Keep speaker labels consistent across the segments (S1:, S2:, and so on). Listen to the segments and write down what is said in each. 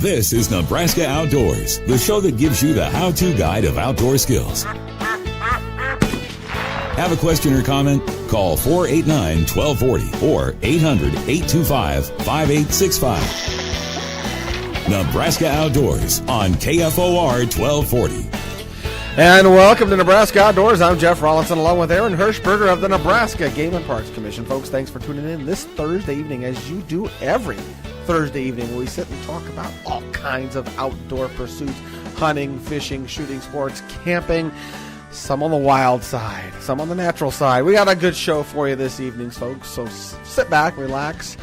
S1: This is Nebraska Outdoors, the show that gives you the how-to guide of outdoor skills. Have a question or comment? Call 489-1240 or 800-825-5865. Nebraska Outdoors on KFOR 1240.
S2: And welcome to Nebraska Outdoors. I'm Jeff Rollinson along with Aaron Hirschberger of the Nebraska Game and Parks Commission. Folks, thanks for tuning in this Thursday evening, as you do every Thursday evening, where we sit and talk about all kinds of outdoor pursuits, hunting, fishing, shooting sports, camping, some on the wild side, some on the natural side. We got a good show for you this evening, folks, so sit back, relax,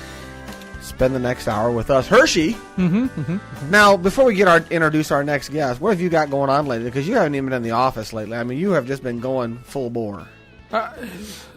S2: spend the next hour with us. Hershey, Now, before we introduce our next guest, what have you got going on lately? Because you haven't even been in the office lately. I mean, you have just been going full bore. What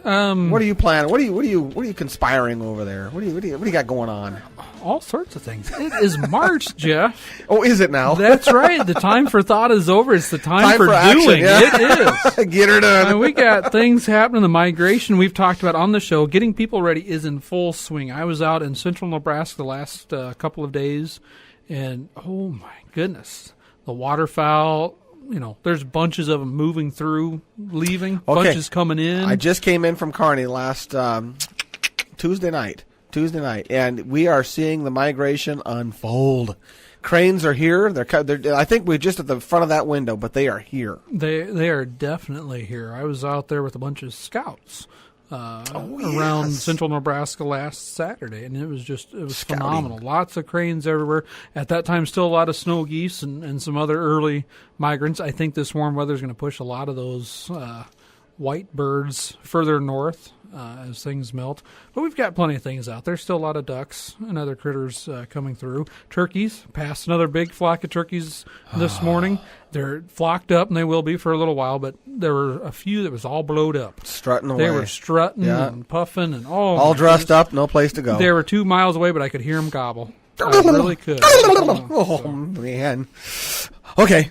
S2: are you planning? What are you conspiring over there? What do you got going on?
S3: All sorts of things. It is March, Jeff.
S2: Oh, is it now?
S3: That's right. The time for thought is over. It's the time for
S2: action,
S3: doing.
S2: Yeah.
S3: It is.
S2: Get her done.
S3: And we got things happening. The migration we've talked about on the show, getting people ready, is in full swing. I was out in central Nebraska the last couple of days, and oh my goodness, the waterfowl. You know, there's bunches of them moving through, leaving, bunches coming in.
S2: I just came in from Kearney last Tuesday night, and we are seeing the migration unfold. Cranes are here. They're I think we're just at the front of that window, but they are here.
S3: They are definitely here. I was out there with a bunch of scouts around central Nebraska last Saturday, and it was phenomenal. Lots of cranes everywhere. At that time, still a lot of snow geese and some other early migrants. I think this warm weather is going to push a lot of those white birds further north as things melt. But we've got plenty of things out there. Still a lot of ducks and other critters coming through. Turkeys, passed another big flock of turkeys this morning. They're flocked up, and they will be for a little while, but there were a few that was all blowed up.
S2: Strutting away.
S3: They were strutting and puffing and
S2: all dressed up, no place to go.
S3: They were 2 miles away, but I could hear them gobble. I really could.
S2: Man. Okay.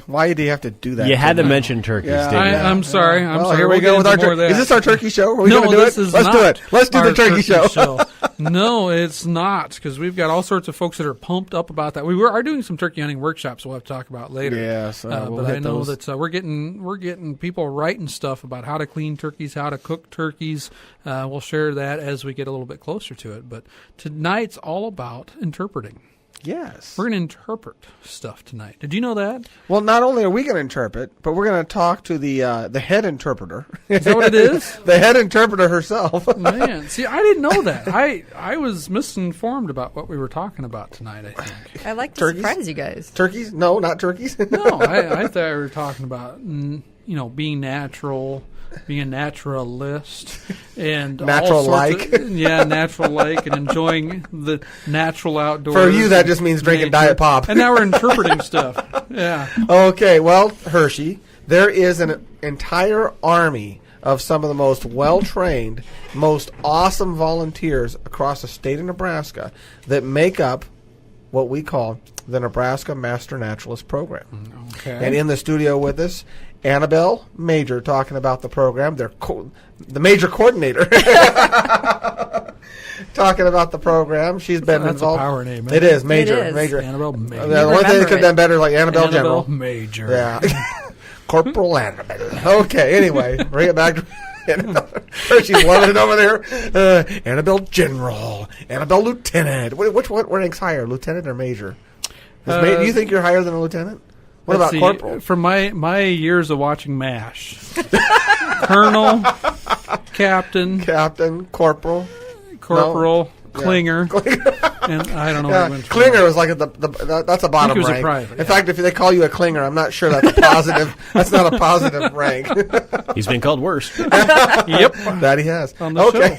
S2: Why do you have to do that?
S4: You had to mention turkeys, didn't you?
S3: I'm sorry.
S2: Here we go with our turkey. Is this our turkey show? Are we going to do it? Let's do it. Let's do the turkey show.
S3: No, it's not, because we've got all sorts of folks that are pumped up about that. We are doing some turkey hunting workshops we'll have to talk about later.
S2: Yes,
S3: but I know that we're getting people writing stuff about how to clean turkeys, how to cook turkeys. We'll share that as we get a little bit closer to it. But tonight's all about interpreting.
S2: Yes.
S3: We're going to interpret stuff tonight. Did you know that?
S2: Well, not only are we going to interpret, but we're going to talk to the head interpreter.
S3: Is that what it is?
S2: The head interpreter herself.
S3: Man, see, I didn't know that. I was misinformed about what we were talking about tonight, I think.
S5: I like to surprise you guys.
S2: Turkeys? No, not turkeys.
S3: No, I thought we were talking about, being natural, being a naturalist, and
S2: natural-like.
S3: Natural-like, and enjoying the natural outdoors.
S2: For you, that just means drinking Diet Pop.
S3: And now we're interpreting stuff. Yeah.
S2: Okay, well, Hershey, there is an entire army of some of the most well-trained, most awesome volunteers across the state of Nebraska that make up what we call the Nebraska Master Naturalist Program.
S3: Okay.
S2: And in the studio with us, Annabelle Major, talking about the program. The major coordinator talking about the program. She's been
S3: That's
S2: involved.
S3: A power name.
S2: It is Major.
S5: It is.
S2: Major.
S3: Annabelle Major.
S2: The only thing that could have done better, like Annabelle General.
S3: Major.
S2: Yeah. Corporal Annabelle. Okay. Anyway, bring it back to Annabelle. She's loving it over there. Annabelle General. Annabelle Lieutenant. What ranks higher, Lieutenant or Major? Do you think you're higher than a lieutenant? What about corporal?
S3: From my years of watching MASH, Colonel, Captain,
S2: Corporal,
S3: Klinger, and I don't know.
S2: Yeah,
S3: what
S2: Klinger was like that's a bottom rank.
S3: Private,
S2: In fact, if they call you a Klinger, I'm not sure that's a positive. That's not a positive rank.
S4: He's been called worse.
S3: Yep,
S2: that he has.
S3: On the
S2: show.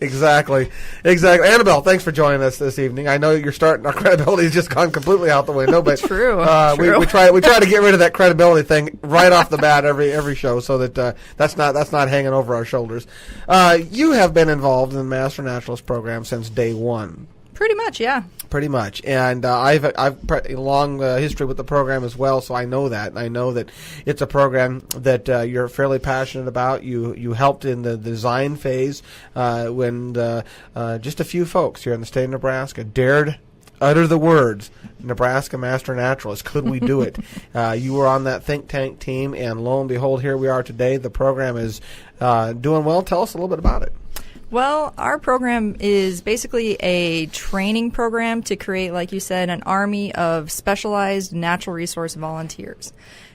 S2: Exactly. Annabelle, thanks for joining us this evening. I know our credibility has just gone completely out the window, but
S5: True.
S2: We try to get rid of that credibility thing right off the bat every show, so that that's not hanging over our shoulders. You have been involved in the Master Naturalist program since day one.
S5: Pretty much, yeah.
S2: Pretty much, and I've a long history with the program as well, so I know that. I know that it's a program that you're fairly passionate about. You helped in the design phase when just a few folks here in the state of Nebraska dared utter the words, Nebraska Master Naturalist. Could we do it? You were on that think tank team, and lo and behold, here we are today. The program is doing well. Tell us a little bit about it.
S5: Well, our program is basically a training program to create, like you said, an army of specialized natural resource volunteers.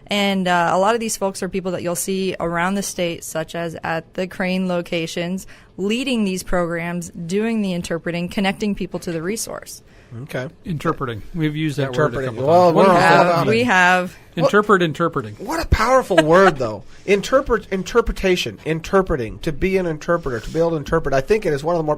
S5: And a lot of these folks are people that you'll see around the state, such as at the crane locations, leading these programs, doing the interpreting, connecting people to the resource.
S2: Okay.
S3: Interpreting. We've used that word a couple
S2: well,
S3: times.
S2: we're all about
S5: We
S2: it.
S5: have.
S3: Interpreting.
S2: What a powerful word, though. Interpretation, interpreting, to be an interpreter, to be able to interpret. I think it is one of the more...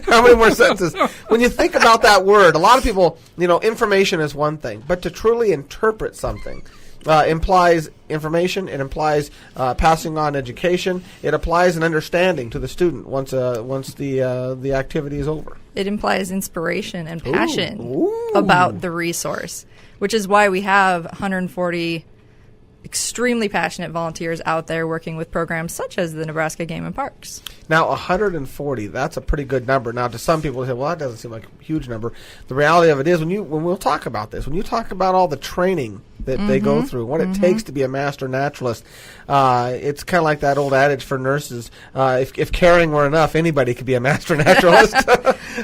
S2: How many more sentences? When you think about that word, a lot of people, information is one thing, but to truly interpret something implies information. It implies passing on education. It applies an understanding to the student once the activity is over.
S5: It implies inspiration and passion about the resource, which is why we have 140 extremely passionate volunteers out there working with programs such as the Nebraska Game and Parks.
S2: Now, 140, that's a pretty good number. Now, to some people, they say, well, that doesn't seem like a huge number. The reality of it is, when we'll talk about this, when you talk about all the training that they go through, what it takes to be a master naturalist, it's kind of like that old adage for nurses, if caring were enough, anybody could be a master naturalist.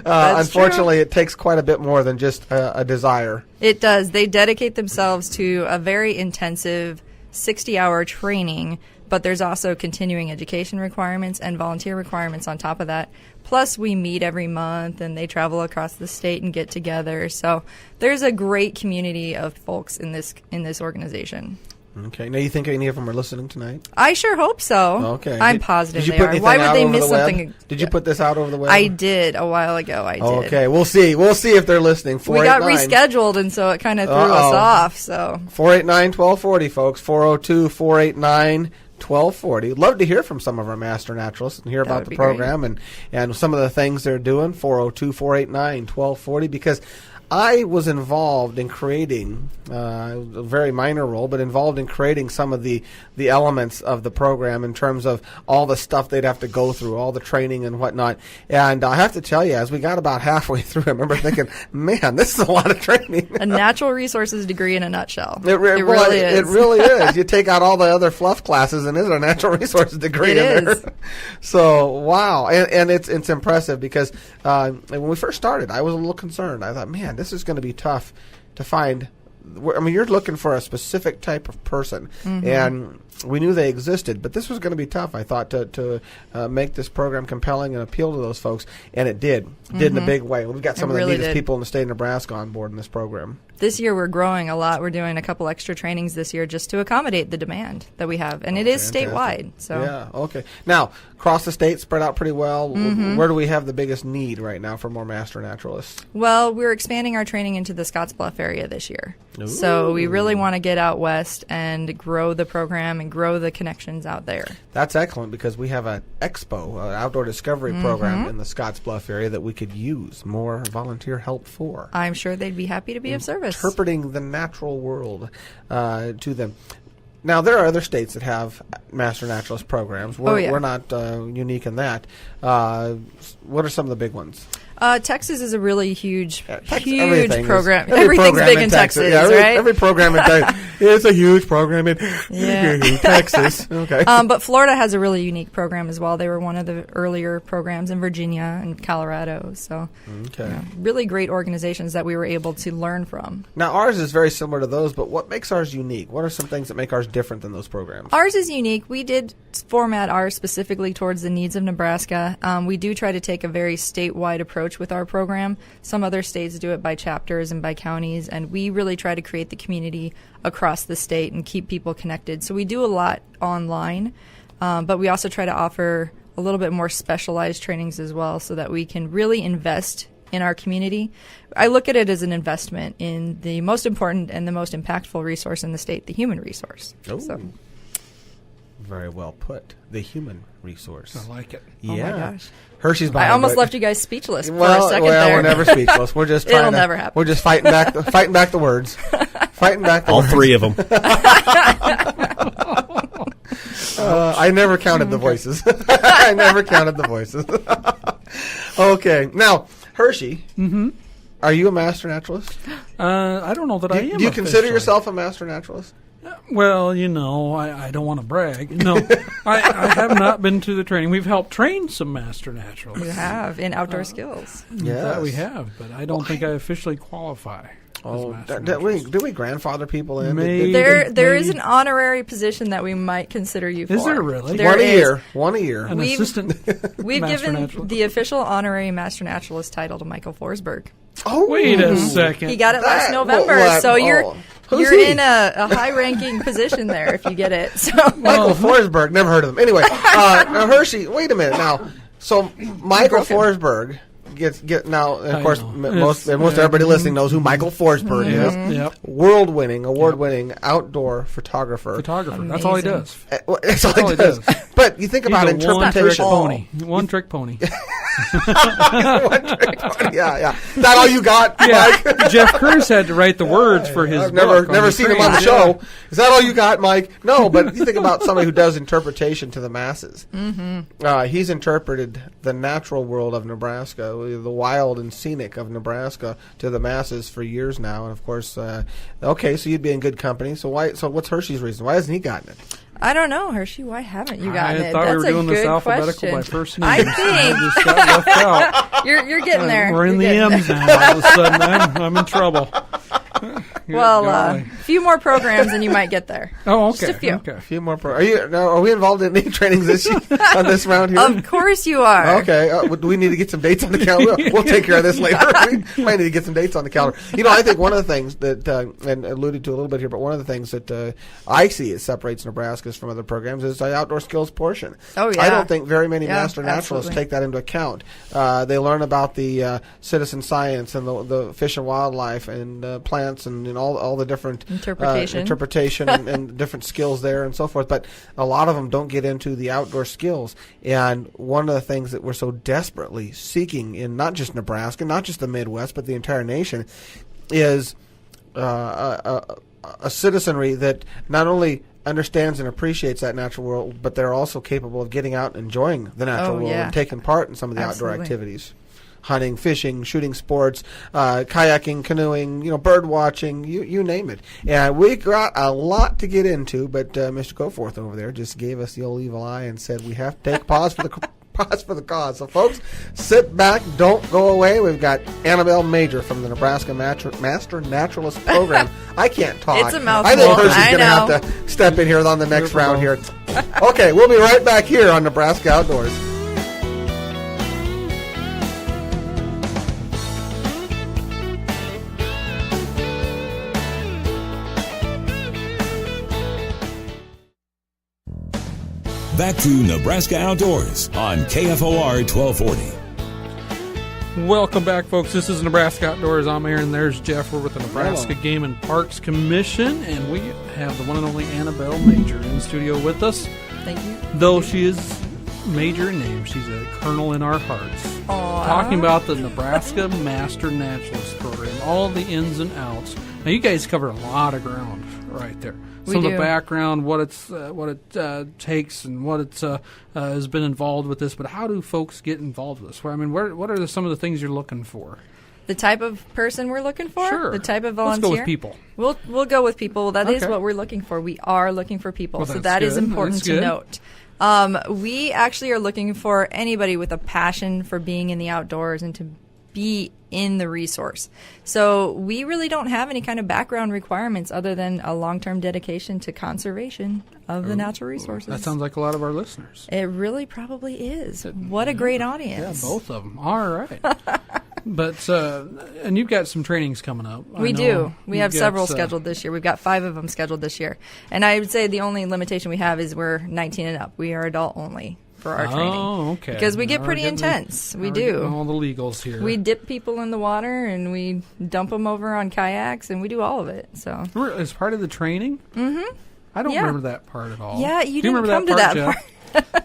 S2: Unfortunately,
S5: true.
S2: It takes quite a bit more than just a desire.
S5: It does. They dedicate themselves to a very intensive 60-hour training, but there's also continuing education requirements and volunteer requirements on top of that. Plus, we meet every month, and they travel across the state and get together. So there's a great community of folks in this organization.
S2: Okay. Now, you think any of them are listening tonight?
S5: I sure hope so.
S2: Okay.
S5: I'm positive
S2: did you
S5: they
S2: put
S5: are.
S2: anything
S5: Why would
S2: out
S5: they
S2: over
S5: miss
S2: the web?
S5: something?
S2: Did you put this out over the web?
S5: I did a while ago. I did.
S2: Okay. We'll see. We'll see if they're listening.
S5: We got
S2: 489.
S5: rescheduled, and so it kind of threw us off. So
S2: 489-1240, folks. 402-489-1240. Love to hear from some of our master naturalists and hear about the program and some of the things they're doing. 402-489-1240, because I was involved in creating a very minor role, but involved in creating some of the elements of the program in terms of all the stuff they'd have to go through, all the training and whatnot. And I have to tell you, as we got about halfway through, I remember thinking, man, this is a lot of training.
S5: a natural resources degree in a nutshell.
S2: It really is. It really is. You take out all the other fluff classes, and there's a natural resources degree in there. So, wow. And it's impressive because when we first started, I was a little concerned. I thought, man, this is going to be tough to find. I mean, you're looking for a specific type of person, and we knew they existed, but this was going to be tough, I thought, to make this program compelling and appeal to those folks, and it did. Did in a big way. We've got some of the neatest people in the state of Nebraska on board in this program.
S5: This year we're growing a lot. We're doing a couple extra trainings this year just to accommodate the demand that we have, and it is statewide. So
S2: yeah, okay. Now, across the state, spread out pretty well. Where do we have the biggest need right now for more master naturalists?
S5: Well, we're expanding our training into the Scottsbluff area this year. Ooh. So we really want to get out west and grow the program and grow the connections out there.
S2: That's excellent, because we have an expo, an outdoor discovery program in the Scottsbluff area that we could use more volunteer help for.
S5: I'm sure they'd be happy to be of service.
S2: Interpreting the natural world to them. Now, there are other states that have master naturalist programs. We're not unique in that. What are some of the big ones?
S5: Texas is a really huge program.
S2: Everything's
S5: big in Texas, right?
S2: Every program in Texas. It's a huge program in Texas. Okay.
S5: But Florida has a really unique program as well. They were one of the earlier programs in Virginia and Colorado. So, really great organizations that we were able to learn from.
S2: Now, ours is very similar to those, but what makes ours unique? What are some things that make ours different than those programs?
S5: Ours is unique. We did format ours specifically towards the needs of Nebraska. We do try to take a very statewide approach with our program. Some other states do it by chapters and by counties, and we really try to create the community across the state and keep people connected. So we do a lot online, but we also try to offer a little bit more specialized trainings as well so that we can really invest in our community. I look at it as an investment in the most important and the most impactful resource in the state, the human resource.
S2: Oh.
S5: So.
S2: Okay. Now, ours is very similar to those, but what makes ours different than those programs?
S5: Ours is unique. We did format ours specifically towards the needs of Nebraska. We do try to take a very statewide approach with our program. Some other states do it by chapters and by counties, and we really try to create the community across the state. So we do a lot online, but we also try to offer a little bit more specialized trainings as well so that we can really invest in our community. I look at it as an investment in the most important and the most impactful resource in the state, the human resource.
S2: Oh.
S5: So.
S2: Very well put. The human resource.
S3: I like it.
S5: Oh
S2: Yeah.
S5: my gosh.
S2: Hershey's
S5: I
S2: behind
S5: almost
S2: it.
S5: left you guys speechless for
S2: Well,
S5: a second there.
S2: we're never speechless. We're just trying
S5: It'll
S2: to,
S5: never happen.
S2: We're just fighting back the words. Fighting back the
S4: All
S2: words.
S4: three of them.
S2: I never counted the voices. I never counted the voices. Okay. Now, Hershey, are you a master naturalist?
S3: I don't know that I am.
S2: Do you consider
S3: officially.
S2: yourself a master naturalist?
S3: Well, I don't want to brag. No, I have not been to the training. We've helped train some master naturalists.
S5: You have in outdoor skills.
S3: That we have, but I don't think I officially qualify.
S2: Oh,
S3: as master
S2: do
S3: naturalist.
S2: we grandfather people in?
S3: Maybe.
S5: There is an honorary position that we might consider you for.
S3: Is there really?
S5: There
S2: One a
S5: is.
S2: year. One a year.
S3: An
S5: We've-
S3: assistant.
S5: We've
S3: master
S5: given
S3: naturalist.
S5: the official honorary master naturalist title to Michael Forsberg.
S2: Oh,
S3: Wait a second.
S5: He got it last
S2: That-
S5: November,
S2: what?
S5: so you're
S2: Oh. Who's
S5: you're
S2: he?
S5: in a high-ranking position there if you get it. So
S2: Michael Forsberg. Never heard of him. Anyway, now Hershey. Wait a minute. Now, so Michael Forsberg get now. Of
S3: I
S2: course,
S3: know.
S2: most everybody listening knows who Michael Forsberg is.
S3: Yep.
S2: Award-winning outdoor photographer.
S3: Photographer. That's all he
S5: Amazing.
S3: does.
S2: Well, that's all
S3: all
S2: he
S3: he
S2: does.
S3: does.
S2: But you think about
S3: He's a one-trick
S2: interpretation.
S3: pony. One-trick pony.
S2: Yeah. That all you got,
S3: Yeah,
S2: Mike?
S3: Jeff Cruz had to write the words for his.
S2: I've never
S3: book on the
S2: seen him on the
S3: train.
S2: show. Is that all you got, Mike? No, but you think about somebody who does interpretation to the masses. Mm-hmm. He's interpreted the natural world of Nebraska, the wild and scenic of Nebraska, to the masses for years now. And of course, okay, so you'd be in good company. So what's Hershey's reason? Why hasn't he gotten it?
S5: I don't know, Hershey. Why haven't you gotten
S3: I
S5: it?
S3: thought
S5: That's
S3: we were
S5: a
S3: doing
S5: good
S3: this alphabetical
S5: question.
S3: by first
S5: I
S3: names.
S5: think
S3: just got left out.
S5: you're getting there.
S3: We're in
S5: You're
S3: the
S5: getting
S3: M's now. All of a sudden, I'm in trouble.
S5: Well,
S3: golly.
S5: a few more programs and you might get there.
S3: Oh, okay.
S5: Just a few.
S3: Okay.
S2: A few more. Are we involved in any trainings this on this round here?
S5: Of course you are.
S2: Okay. Do we need to get some dates on the calendar? We'll take care of this later. We might need to get some dates on the calendar. I think one of the things that, and alluded to a little bit here, but one of the things that I see it separates Nebraska's from other programs is the outdoor skills portion.
S5: Oh, yeah.
S2: I don't think very many
S5: Yeah,
S2: master naturalists
S5: absolutely.
S2: take that into account. They learn about the citizen science and the fish and wildlife and plants and all the different interpretation and different skills there and so forth. But a lot of them don't get into the outdoor skills. And one of the things that we're so desperately seeking in not just Nebraska, not just the Midwest, but the entire nation is a citizenry that not only understands and appreciates that natural world, but they're also capable of getting out and enjoying the natural world
S5: yeah.
S2: and taking part in some of the outdoor
S5: Absolutely.
S2: activities. Hunting, fishing, shooting sports, kayaking, canoeing, bird watching, you name it. And we got a lot to get into, but Mr. Goforth over there just gave us the old evil eye and said we have to take pause for the pause for the cause. So, folks, sit back, don't go away. We've got Annabelle Major from the Nebraska Master Naturalist Program. I can't talk.
S5: It's a mouthful.
S2: I think Hershey's
S5: I
S2: going to have
S5: know.
S2: to step in here on the next round here. Okay, we'll be right back here on Nebraska Outdoors.
S1: Back to Nebraska Outdoors on KFOR 1240.
S3: Welcome back, folks. This is Nebraska Outdoors. I'm Aaron. There's Jeff. We're with the Nebraska Game and Parks Commission, and we have the one and only Annabelle Major in studio with us.
S5: Thank you.
S3: Though she is Major in name, she's a colonel in our hearts.
S5: Aw.
S3: Talking about the Nebraska Master Naturalist Program, all the ins and outs. Now, you guys cover a lot of ground right there.
S5: We
S3: Some of
S5: do.
S3: the background, what it takes, and what it has been involved with this. But how do folks get involved with this? I mean, what are some of the things you're looking for?
S5: The type of person we're looking for?
S3: Sure.
S5: The type of
S3: Let's
S5: volunteer?
S3: go with people.
S5: We'll go with people. That is
S3: Okay.
S5: what we're looking for. We are looking for people.
S3: Well,
S5: So
S3: that's
S5: that is
S3: good.
S5: important
S3: That's
S5: to
S3: good.
S5: note. We actually are looking for anybody with a passion for being in the outdoors and to be in the resource. So we really don't have any kind of background requirements other than a long-term dedication to conservation of the natural resources.
S3: That sounds like a lot of our listeners.
S5: It really probably is. What a great
S3: Yeah,
S5: audience.
S3: both of them. All right. But, and you've got some trainings coming up. I
S5: We
S3: know
S5: do. We
S3: you've
S5: have
S3: got,
S5: several scheduled this year. We've got 5 of them scheduled this year. And I would say the only limitation we have is we're 19 and up. We are adult only for our training.
S3: Oh, okay.
S5: Because we get
S3: Now we're
S5: pretty
S3: getting
S5: intense.
S3: now
S5: We
S3: we're
S5: do.
S3: getting all the legals here.
S5: We dip people in the water and we dump them over on kayaks and we do all of it. So
S3: As part of the training? Mm-hmm. I don't
S5: Yeah.
S3: remember that part at all.
S5: Yeah,
S3: Do
S5: you didn't
S3: remember
S5: come to that
S3: Jeff?
S5: part.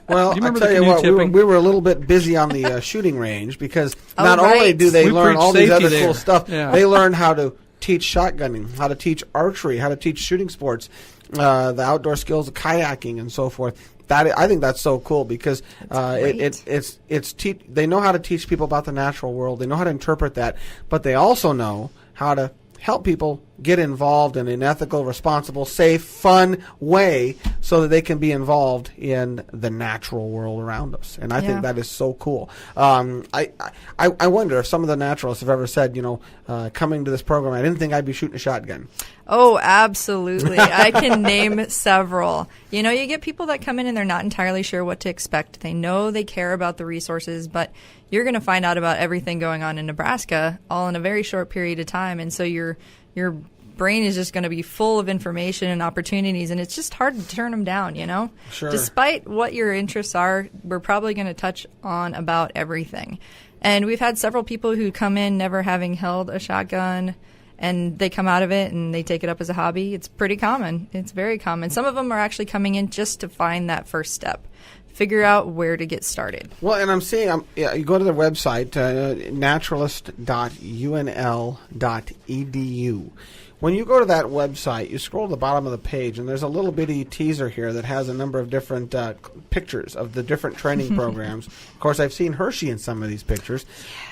S2: Well,
S3: Do you
S2: I
S3: remember
S2: tell
S3: the
S2: you
S3: canoe
S2: what,
S3: tipping?
S2: we were a little bit busy on the shooting range because
S5: Oh,
S2: not only
S5: right.
S2: do they
S3: We
S2: learn
S3: preach
S2: all these
S3: safety
S2: other
S3: there.
S2: cool stuff,
S3: Yeah.
S2: they learn how to teach shotgunning, how to teach archery, how to teach shooting sports, the outdoor skills of kayaking and so forth. I think that's so cool because
S5: great.
S2: they know how to teach people about the natural world. They know how to interpret that, but they also know how to help people get involved in an ethical, responsible, safe, fun way so that they can be involved in the natural world around us. And I think that is so cool. I wonder if some of the naturalists have ever said, coming to this program, I didn't think I'd be shooting a shotgun.
S5: Oh, absolutely. I can name several. You get people that come in and they're not entirely sure what to expect. They know they care about the resources, but you're going to find out about everything going on in Nebraska all in a very short period of time. And so your brain is just going to be full of information and opportunities, and it's just hard to turn them down,
S2: Sure.
S5: Despite what your interests are, we're probably going to touch on about everything. And we've had several people who come in never having held a shotgun, and they come out of it and they take it up as a hobby. It's pretty common. It's very common. Some of them are actually coming in just to find that first step, figure out where to get started.
S2: Well, and I'm seeing, you go to their website, naturalist.unl.edu. When you go to that website, you scroll to the bottom of the page, and there's a little bitty teaser here that has a number of different pictures of the different training programs. Of course, I've seen Hershey in some of these pictures.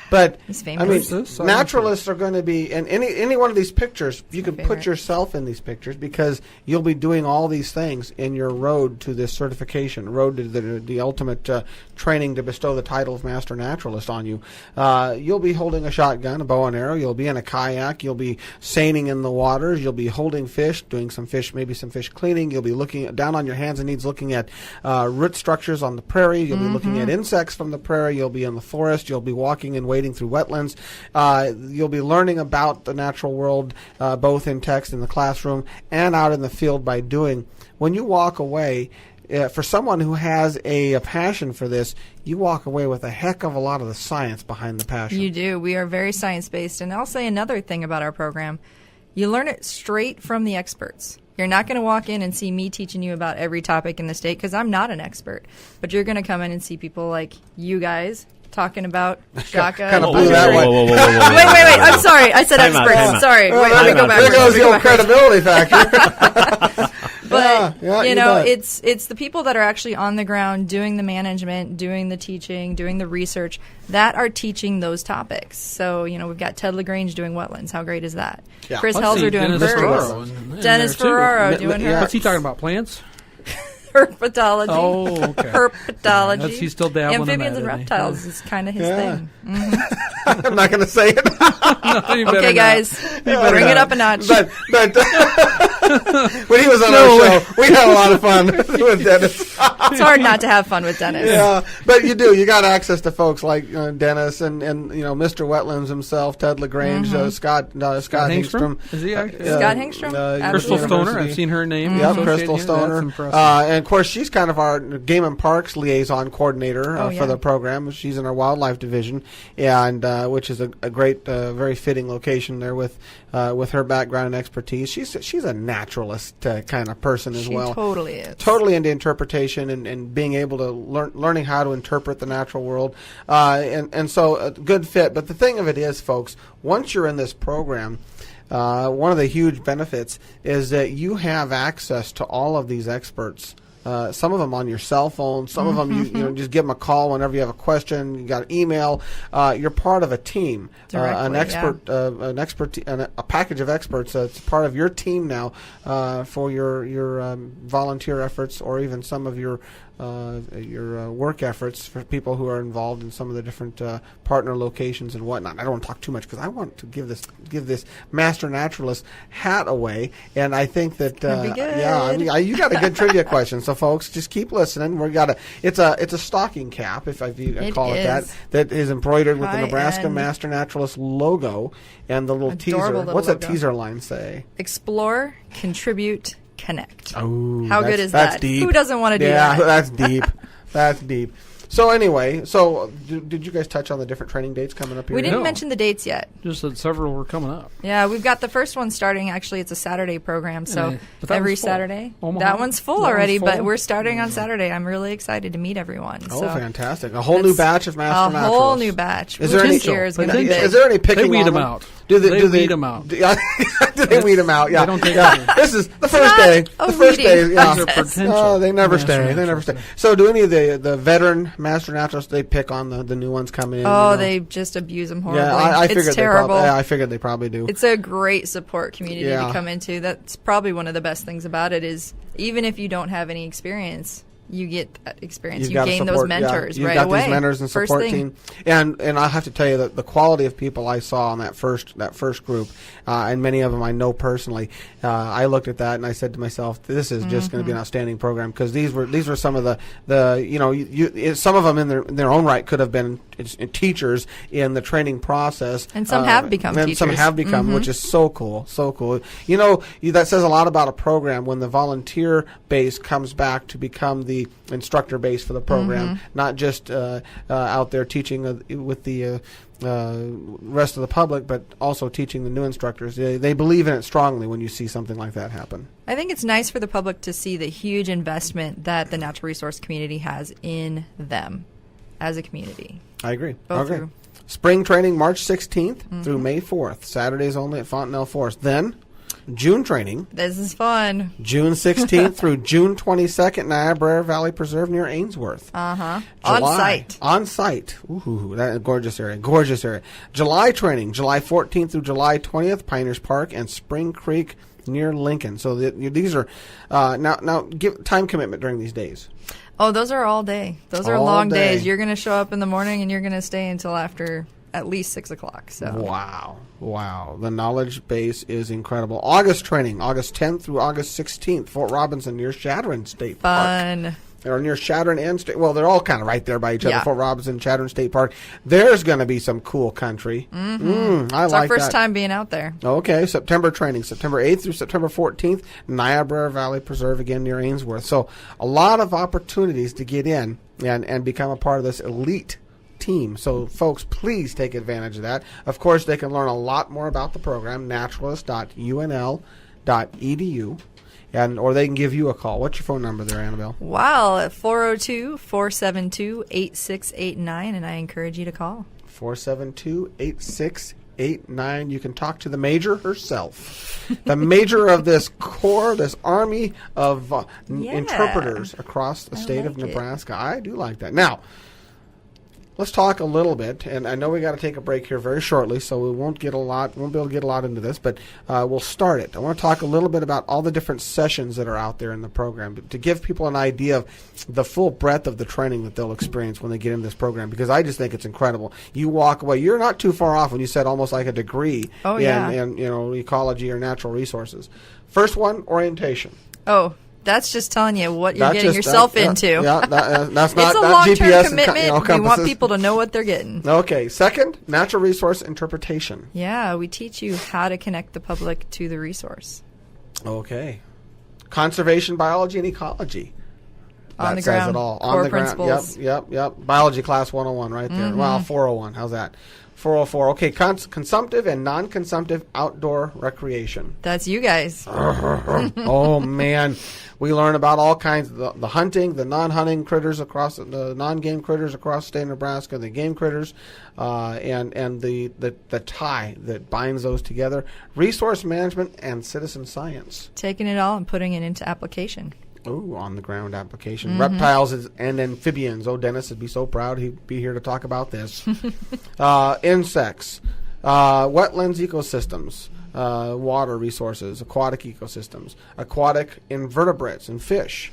S2: But,
S5: He's
S2: I
S5: famous.
S2: mean, naturalists are going to be, in any one of these pictures, you can put yourself in these pictures because you'll be doing all these things in your road to this certification, road to the ultimate training to bestow the title of Master Naturalist on you. You'll be holding a shotgun, a bow and arrow. You'll be in a kayak. You'll be seining in the waters. You'll be holding fish, doing some fish, maybe some fish cleaning. You'll be looking down on your hands and knees, looking at root structures on the prairie. You'll be looking at insects from the prairie. You'll be in the forest. You'll be walking and wading through wetlands. You'll be learning about the natural world, both in text in the classroom and out in the field by doing. When you walk away, for someone who has a passion for this, you walk away with a heck of a lot of the science behind the passion.
S5: You do. We are very science-based. And I'll say another thing about our program. You learn it straight from the experts. You're not going to walk in and see me teaching you about every topic in the state because I'm not an expert. But you're going to come in and see people like you guys talking about shotgun.
S2: Kind of blew that way.
S5: Wait. I'm sorry. I said
S4: Time out,
S5: experts.
S4: time out.
S5: Sorry. Wait, let me go back.
S2: There goes the old credibility factor.
S5: But
S2: Yeah,
S5: you
S2: you
S5: know,
S2: bet.
S5: it's the people that are actually on the ground doing the management, doing the teaching, doing the research that are teaching those topics. So we've got Ted LaGrange doing wetlands. How great is that?
S2: Yeah.
S5: Chris
S3: Let's see,
S5: Helzer doing
S3: Dennis
S5: prairies.
S3: Ferraro in
S5: Dennis
S3: there, too.
S5: Ferraro doing
S2: Yeah.
S3: What's he talking about? Plants?
S5: herpetology.
S3: Oh, okay.
S5: Herpetology.
S3: He's still dabbling in
S5: Amphibians
S3: that,
S5: and
S3: isn't he?
S5: reptiles is kind of his
S2: Yeah.
S5: thing.
S2: I'm not going to say it.
S3: No, you better
S5: Okay,
S3: not.
S5: guys, bring it up a notch.
S2: But when he was on our show, we had a lot of fun with Dennis.
S5: It's hard not to have fun with Dennis.
S2: Yeah, but you do. You got access to folks like Dennis and Mr. Wetlands himself, Ted LaGrange, Scott Hengstrom.
S3: Is he?
S5: Scott Hengstrom?
S3: Crystal
S5: Absolutely.
S3: Stoner. I've seen her name.
S2: Yep,
S3: associated
S2: Crystal
S3: here.
S2: Stoner.
S3: That's impressive.
S2: And of course, she's kind of our Game and Parks liaison coordinator
S5: Oh,
S2: for
S5: yeah.
S2: the program. She's in our wildlife division, and which is a great, very fitting location there with her background and expertise. She's a naturalist kind of person as
S5: She
S2: well.
S5: totally is.
S2: Totally into interpretation and being able to learning how to interpret the natural world, and so a good fit. But the thing of it is, folks, once you're in this program, one of the huge benefits is that you have access to all of these experts. Some of them on your cell phone. Some of them you just give them a call whenever you have a question. You got an email. You're part of a team,
S5: Directly,
S2: a package of experts. It's part of your team now for your volunteer efforts or even some of your work efforts for people who are involved in some of the different partner locations and whatnot. I don't want to talk too much because I want to give this Master Naturalist hat away, and I think that
S5: gonna be good.
S2: you got a good trivia question. So folks, just keep listening. It's a stocking cap, if you call it
S5: is.
S2: that is embroidered with the
S5: High
S2: Nebraska
S5: end.
S2: Master Naturalist logo and the little
S5: Adorable
S2: teaser.
S5: little
S2: What's
S5: logo.
S2: that teaser line say?
S5: Explore, contribute, connect.
S2: Oh,
S5: How good is
S2: that's
S5: that?
S2: Deep.
S5: Who doesn't want to do
S2: yeah,
S5: that?
S2: that's deep. That's deep. So anyway, did you guys touch on the different training dates coming up here?
S5: We didn't
S3: No.
S5: mention the dates yet.
S3: Just that several were coming up.
S5: Yeah, we've got the first one starting. Actually, it's a Saturday program, so
S3: But that
S5: every
S3: one's full.
S5: Saturday.
S3: Omaha?
S5: That one's full
S3: That one's
S5: already, but
S3: full?
S5: we're starting on Saturday. I'm really excited to meet everyone.
S2: Oh,
S5: so
S2: fantastic! A whole new batch of master
S5: a
S2: naturalists.
S5: whole new batch.
S2: Is there any?
S5: this year is going to be big.
S2: Is there any picking?
S3: They weed
S2: on
S3: them out.
S2: Do
S3: They
S2: they
S3: weed them out.
S2: Do they weed them out? Yeah.
S3: They don't take
S2: yeah.
S3: them.
S2: This is the first
S5: not
S2: day.
S5: a
S2: The first
S5: weeding
S2: day. Yeah.
S3: These are potential.
S2: Oh, they never
S3: master
S2: stay. They never stay.
S3: naturalists.
S2: So, do any of the veteran master naturalists they pick on the new ones coming in?
S5: Oh,
S2: you know?
S5: they just abuse them horribly.
S2: Yeah, I figured
S5: it's
S2: they
S5: terrible.
S2: probably. Yeah, I figured they probably do.
S5: It's a great support community
S2: Yeah.
S5: to come into. That's probably one of the best things about it is even if you don't have any experience, you get that experience. You
S2: got
S5: gain
S2: support,
S5: those mentors
S2: You've
S5: right
S2: got
S5: away.
S2: these mentors and
S5: First
S2: support
S5: thing.
S2: team, and I have to tell you that the quality of people I saw on that first group, and many of them I know personally. I looked at that and I said to myself, "This is just going to be an outstanding program," because these were some of the some of them in their own right could have been teachers in the training process,
S5: And some have become
S2: and some
S5: teachers.
S2: have become, which is so cool, so cool. That says a lot about a program when the volunteer base comes back to become the instructor base for the program, not just out there teaching with the rest of the public, but also teaching the new instructors. They believe in it strongly when you see something like that happen.
S5: I think it's nice for the public to see the huge investment that the natural resource community has in them as a community.
S2: I agree.
S5: Go
S2: Okay.
S5: through.
S2: Spring training March 16th through May 4th. Saturdays only at Fontenelle Forest. Then June training
S5: This is fun.
S2: June 16th through June 22nd, Niobrara Valley Preserve near Ainsworth.
S5: On
S2: July,
S5: site.
S2: On site. Ooh, that gorgeous area. Gorgeous area. July training, July 14th through July 20th, Piners Park and Spring Creek near Lincoln. So these are now give time commitment during these days.
S5: Oh, those are all day. Those are
S2: All
S5: long
S2: day.
S5: days. You're going to show up in the morning and you're going to stay until after at least 6 o'clock. So
S2: Wow. The knowledge base is incredible. August training, August 10th through August 16th, Fort Robinson near Chadron State Park.
S5: fun.
S2: Or near Chadron and State. Well, they're all kind of right there by each other.
S5: Yeah.
S2: Fort Robinson, Chadron State Park. There's going to be some cool country. I
S5: It's
S2: like
S5: our first
S2: that.
S5: time being out there.
S2: Okay, September training, September 8th through September 14th, Niobrara Valley Preserve again near Ainsworth. So a lot of opportunities to get in and become a part of this elite team. So folks, please take advantage of that. Of course, they can learn a lot more about the program, naturalist.unl.edu. Or they can give you a call. What's your phone number there, Annabelle?
S5: Wow, at 402-472-8689, and I encourage you to call.
S2: 472-8689. You can talk to the major herself. The major of this corps, this army of interpreters across the state of
S5: like it.
S2: Nebraska. I do like that. Now, let's talk a little bit, and I know we got to take a break here very shortly, so we won't be able to get a lot into this, but we'll start it. I want to talk a little bit about all the different sessions that are out there in the program to give people an idea of the full breadth of the training that they'll experience when they get into this program, because I just think it's incredible. You walk away, you're not too far off when you said almost like a degree in ecology or natural resources. First one, orientation.
S5: Oh, that's just telling you what you're getting yourself into.
S2: That's not
S5: It's a
S2: that
S5: long-term
S2: GPS
S5: commitment. We want
S2: compasses.
S5: people to know what they're getting.
S2: Okay, second, natural resource interpretation.
S5: Yeah, we teach you how to connect the public to the resource.
S2: Okay. Conservation, biology, and ecology.
S5: On
S2: That
S5: the
S2: says
S5: ground.
S2: it all.
S5: Core
S2: On the ground.
S5: principles.
S2: Yep. Biology class 101 right there. Well, 401. How's that? 404. Okay, consumptive and non-consumptive outdoor recreation.
S5: That's you guys.
S2: Oh, man. We learn about all kinds of the hunting, the non-hunting critters across, the non-game critters across the state of Nebraska, the game critters, and the tie that binds those together. Resource management and citizen science.
S5: Taking it all and putting it into application.
S2: Ooh, on the ground application. Reptiles and amphibians. Oh, Dennis would be so proud he'd be here to talk about this. Insects, wetlands ecosystems, water resources, aquatic ecosystems, aquatic invertebrates and fish.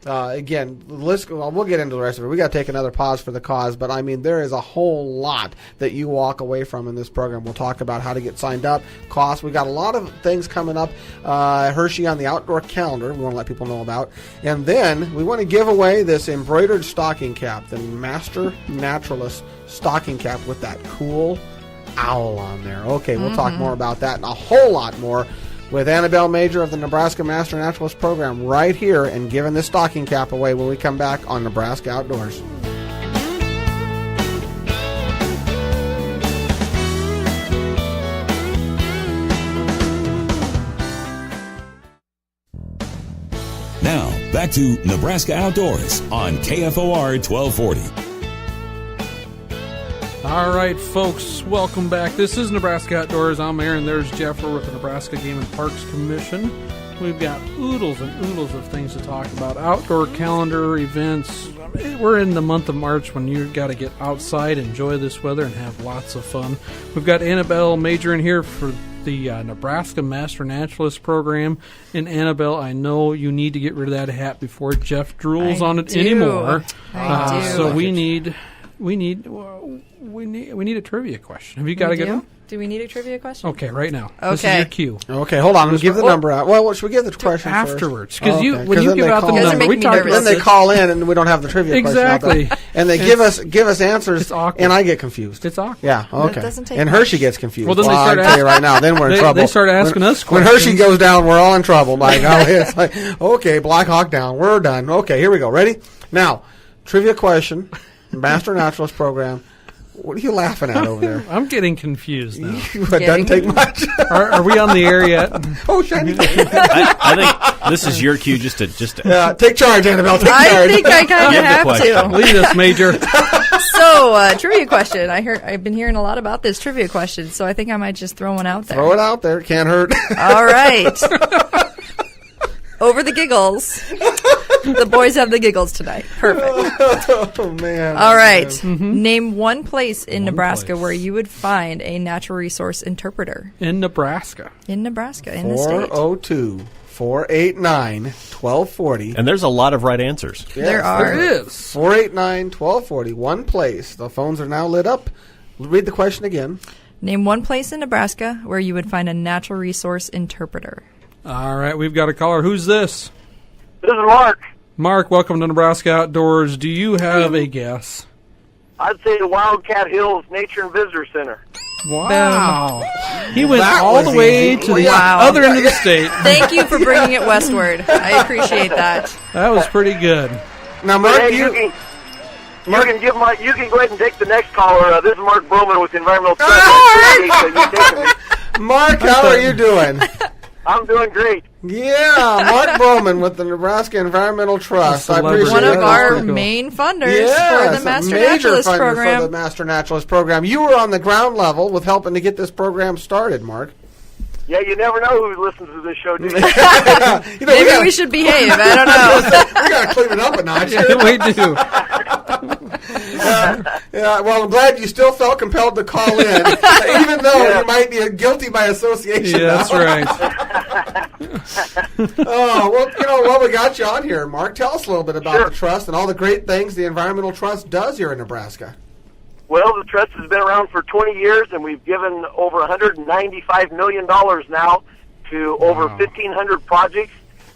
S2: Again, we'll get into the rest of it. We got to take another pause for the cause, but I mean, there is a whole lot that you walk away from in this program. We'll talk about how to get signed up, costs. We got a lot of things coming up. Hershey on the outdoor calendar, we want to let people know about. And then we want to give away this embroidered stocking cap, the Master Naturalist stocking cap with that cool owl on there. Okay, we'll talk more about that and a whole lot more with Annabelle Major of the Nebraska Master Naturalist Program right here and giving this stocking cap away when we come back on Nebraska Outdoors.
S1: Back to Nebraska Outdoors on KFOR 1240.
S3: All right, folks, welcome back. This is Nebraska Outdoors. I'm Aaron. There's Jeff. We're with the Nebraska Game and Parks Commission. We've got oodles and oodles of things to talk about. Outdoor calendar, events. We're in the month of March when you've got to get outside, enjoy this weather, and have lots of fun. We've got Annabelle Major in here for the Nebraska Master Naturalist Program. And Annabelle, I know you need to get rid of that hat before Jeff drools on it anymore.
S5: I do.
S3: So we need a trivia question. Have you got a good one?
S5: Do we need a trivia question?
S3: Okay, right now.
S5: Okay.
S3: This is your cue.
S2: Okay, hold on. I'm going to give the number out. Well, should we give the question
S3: Afterwards.
S2: first?
S3: Because when you give out the number, we talk about
S2: then they call in and we don't have the trivia question out there. And they give us answers,
S3: it's awkward.
S2: and I get confused.
S3: It's awkward.
S2: Yeah, okay.
S5: That doesn't take
S2: and
S5: much.
S2: Hershey gets confused.
S3: Well, then they start
S2: I'll tell you right now, then we're in trouble.
S3: They start asking us
S2: When
S3: questions.
S2: Hershey goes down, we're all in trouble. Like, it's like, okay, Black Hawk down. We're done. Okay, here we go. Ready? Now, trivia question, Master Naturalist Program. What are you laughing at over there?
S3: I'm getting confused now.
S2: It doesn't take much.
S3: Are we on the air yet?
S2: Oh, shiny.
S4: I think this is your cue just to
S2: Take charge, Annabelle. Take
S5: I
S2: charge.
S5: think I kind
S4: Give
S5: of
S4: the
S5: have
S4: question.
S5: to.
S3: Lead us, Major.
S5: So, trivia question. I've been hearing a lot about this trivia question, so I think I might just throw one out there.
S2: Throw it out there. Can't hurt.
S5: All right. Over the giggles. The boys have the giggles tonight. Perfect.
S2: Oh, man.
S5: All right.
S3: Mm-hmm.
S5: Name one place in Nebraska
S3: place.
S5: where you would find a natural resource interpreter.
S3: In Nebraska.
S5: In Nebraska, in the state.
S2: 402-489-1240.
S4: And there's a lot of right answers.
S5: There are.
S3: There is.
S2: 489-1240. One place. The phones are now lit up. Read the question again.
S5: Name one place in Nebraska where you would find a natural resource interpreter.
S3: All right, we've got a caller. Who's this?
S6: This is Mark.
S3: Mark, welcome to Nebraska Outdoors. Do you have a guess?
S6: I'd say the Wildcat Hills Nature and Visitor Center.
S3: Wow. He went
S2: That
S3: all the
S2: was
S3: way
S2: easy.
S3: to the
S5: Wow.
S3: other end of the state.
S5: Thank you for bringing it westward. I appreciate that.
S3: That was pretty good.
S2: Now, Mark,
S6: Hey, you can go ahead and take the next caller. This is Mark Broman with the Environmental Trust.
S2: Mark, how are you doing?
S6: I'm doing great.
S2: Yeah, Mark Broman with the Nebraska Environmental Trust. I
S3: Celebrity.
S2: appreciate
S5: One of
S2: it.
S5: our
S3: Pretty cool.
S5: main funders
S2: Yes,
S5: for the
S2: a
S5: Master
S2: major
S5: Naturalist
S2: funder
S5: Program.
S2: for the Master Naturalist Program. You were on the ground level with helping to get this program started, Mark.
S6: Yeah, you never know who listens to this show, do you?
S5: Maybe we should behave. I don't know.
S2: We got to clean it up a notch.
S3: We do.
S2: Yeah, well, I'm glad you still felt compelled to call in, even though you might be guilty by association.
S3: Yeah, that's
S2: now.
S3: right.
S2: Oh, well, what we got you on here, Mark. Tell us a little bit about the trust and all the great things the Environmental Trust does here in Nebraska.
S6: Well, the trust has been around for 20 years, and we've given over $195 million now to over 1,500 projects,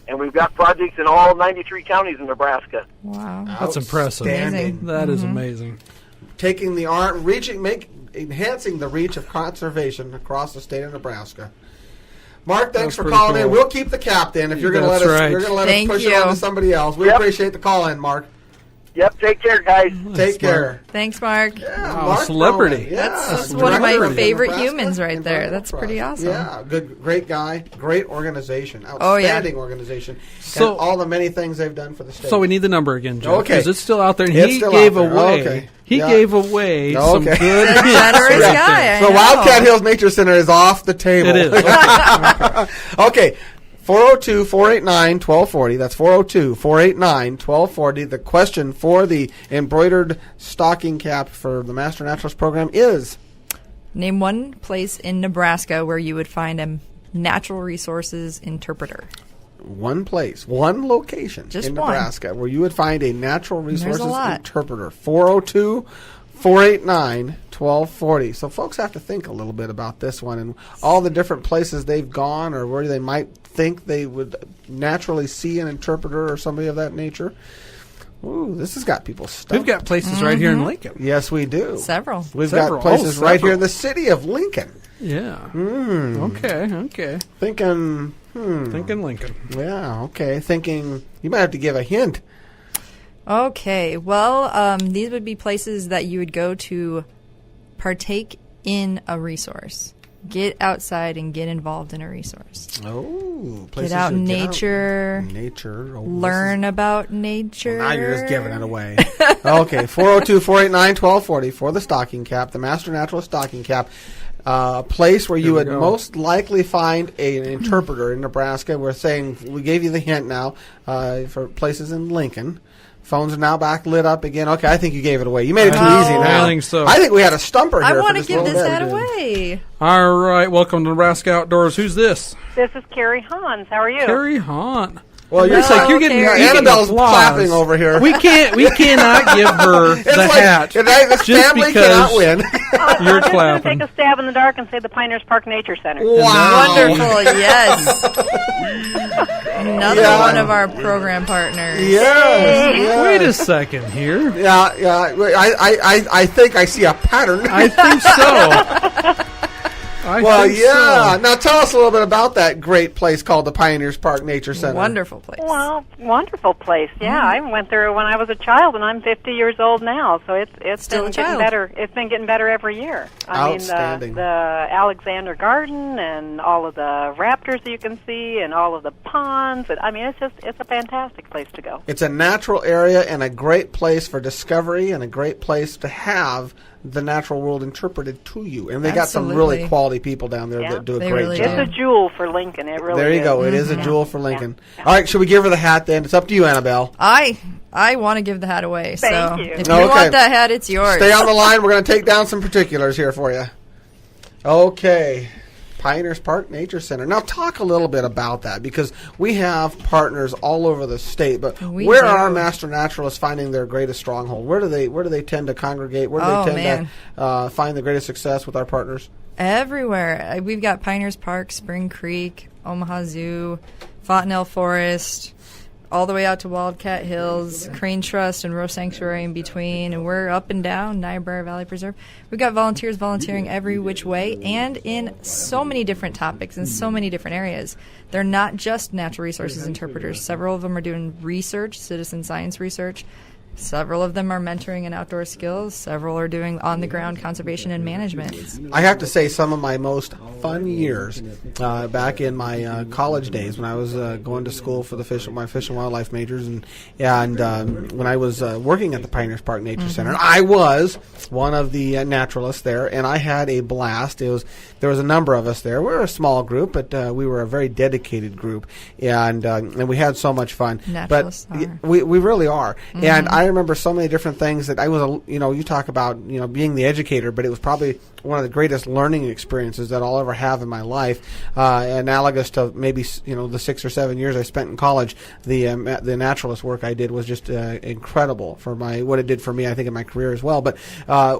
S6: and we've got projects in all 93 counties in Nebraska.
S5: Wow.
S3: That's impressive.
S2: Outstanding.
S3: That is amazing.
S2: Taking the enhancing the reach of conservation across the state of Nebraska. Mark, thanks for
S3: pretty
S2: calling in.
S3: cool.
S2: We'll keep the cap then if you're going to let
S3: That's
S2: us.
S3: right.
S2: You're going to let
S5: Thank
S2: us push
S5: you.
S2: it on to somebody else. We
S6: Yep.
S2: appreciate the call in, Mark.
S6: Yep, take care, guys.
S2: Take care.
S5: Thanks, Mark.
S2: Yeah,
S3: Wow,
S2: Mark
S3: celebrity.
S2: Broman. Yeah,
S5: That's one of my
S2: director
S5: favorite
S2: Nebraska
S5: humans right there.
S2: Environmental
S5: That's pretty
S2: Trust.
S5: awesome.
S2: Yeah, great guy, great organization,
S5: Oh, yeah.
S2: outstanding organization,
S3: So-
S2: and all the many things they've done for the state.
S3: So we need the number again, Joe.
S2: Okay.
S3: Because it's still out there. And
S2: It's
S3: he
S2: still
S3: gave
S2: out there.
S3: away.
S2: Okay.
S3: He
S2: Yeah.
S3: gave away some
S2: Okay.
S3: good
S5: He's a
S3: hints
S5: generous
S3: right
S5: guy.
S3: there.
S5: I
S2: So
S5: know.
S2: Wildcat Hills Nature Center is off the table.
S3: It is.
S2: Okay. 402-489-1240. That's 402-489-1240. The question for the embroidered stocking cap for the Master Naturalist Program is
S5: Name one place in Nebraska where you would find a natural resources interpreter.
S2: one place, one location
S5: Just
S2: in
S5: one.
S2: Nebraska where you would find a natural resources
S5: lot.
S2: interpreter. 402-489-1240. So folks have to think a little bit about this one and all the different places they've gone or where they might think they would naturally see an interpreter or somebody of that nature. Ooh, this has got people stuck.
S3: We've got places right here in Lincoln.
S2: Yes, we do.
S5: Several.
S2: We've
S3: Several.
S2: got places
S3: Oh,
S2: right here
S3: several.
S2: in the city of Lincoln.
S3: Yeah. Okay.
S2: Thinking,
S3: Thinking Lincoln.
S2: yeah, okay. Thinking, you might have to give a hint.
S5: Okay. Well, these would be places that you would go to partake in a resource. Get outside and get involved in a resource.
S2: Oh,
S5: Get out in nature.
S2: Nature. Oh,
S5: Learn about nature.
S2: Now you're just giving it away. Okay, 402-489-1240 for the stocking cap, the Master Naturalist stocking cap. Place where you would most likely find an interpreter in Nebraska. We're saying, we gave you the hint now for places in Lincoln. Phones are now back lit up again. Okay, I think you gave it away. You made it too easy now.
S3: I think so.
S2: I think we had a stumper here.
S5: I want to give this
S2: hat
S5: hat away.
S3: All right, welcome to Nebraska Outdoors. Who's this?
S7: This is Carrie Hans. How are you?
S3: Carrie Hahn.
S2: Well,
S3: It's like you're getting
S2: Annabelle's
S3: applause.
S2: clapping over here.
S3: We cannot give her the hat.
S2: This
S3: just
S2: family
S3: because
S2: cannot win.
S3: You're
S7: I'm just going to
S3: clapping.
S7: take a stab in the dark and say the Pioneers Park Nature Center.
S2: Wow.
S5: Wonderful, yes. Another one of our program partners.
S2: Yes.
S3: Wait a second here.
S2: Yeah. I think I see a pattern.
S3: I think so.
S2: Well, yeah. Now tell us a little bit about that great place called the Pioneers Park Nature Center.
S5: Wonderful place.
S7: Well, wonderful place. Yeah, I went there when I was a child, and I'm 50 years old now. So it's
S5: Still
S7: been
S5: a
S7: getting
S5: child.
S7: better. It's been getting better every year.
S2: Outstanding.
S7: I mean, the Alexander Garden and all of the raptors that you can see, and all of the ponds. And, I mean, it's a fantastic place to go.
S2: It's a natural area and a great place for discovery and a great place to have the natural world interpreted to you. And they got some really quality people down there that do a great
S5: really
S2: job.
S7: It's a jewel for Lincoln. It really is.
S2: There you go. It is a jewel for Lincoln. All right, should we give her the hat then? It's up to you, Annabelle.
S5: I want to give the hat away.
S7: Thank you.
S5: If you want that hat, it's yours.
S2: Stay on the line. We're going to take down some particulars here for you. Okay. Pioneers Park Nature Center. Now, talk a little bit about that, because we have partners all over the state. But where are our master naturalists finding their greatest stronghold? Where do they tend to congregate? Where do they tend to find the greatest success with our partners?
S5: Everywhere. We've got Pioneers Park, Spring Creek, Omaha Zoo, Fontenelle Forest, all the way out to Wildcat Hills, Crane Trust, and Rose Sanctuary in between. And we're up and down Niobrara Valley Preserve. We've got volunteers volunteering every which way and in so many different topics in so many different areas. They're not just natural resources interpreters. Several of them are doing research, citizen science research. Several of them are mentoring and outdoor skills. Several are doing on-the-ground conservation and management.
S2: I have to say, some of my most fun years back in my college days when I was going to school for my fish and wildlife majors, and when I was working at the Pioneers Park Nature Center, I was one of the naturalists there, and I had a blast. There was a number of us there. We were a small group, but we were a very dedicated group, and we had so much fun.
S5: Naturalists
S2: we really are, and I remember so many different things that I was, you talk about, being the educator, but it was probably one of the greatest learning experiences that I'll ever have in my life, analogous to maybe, the 6 or 7 years I spent in college. The naturalist work I did was just incredible for what it did for me, I think, in my career as well. But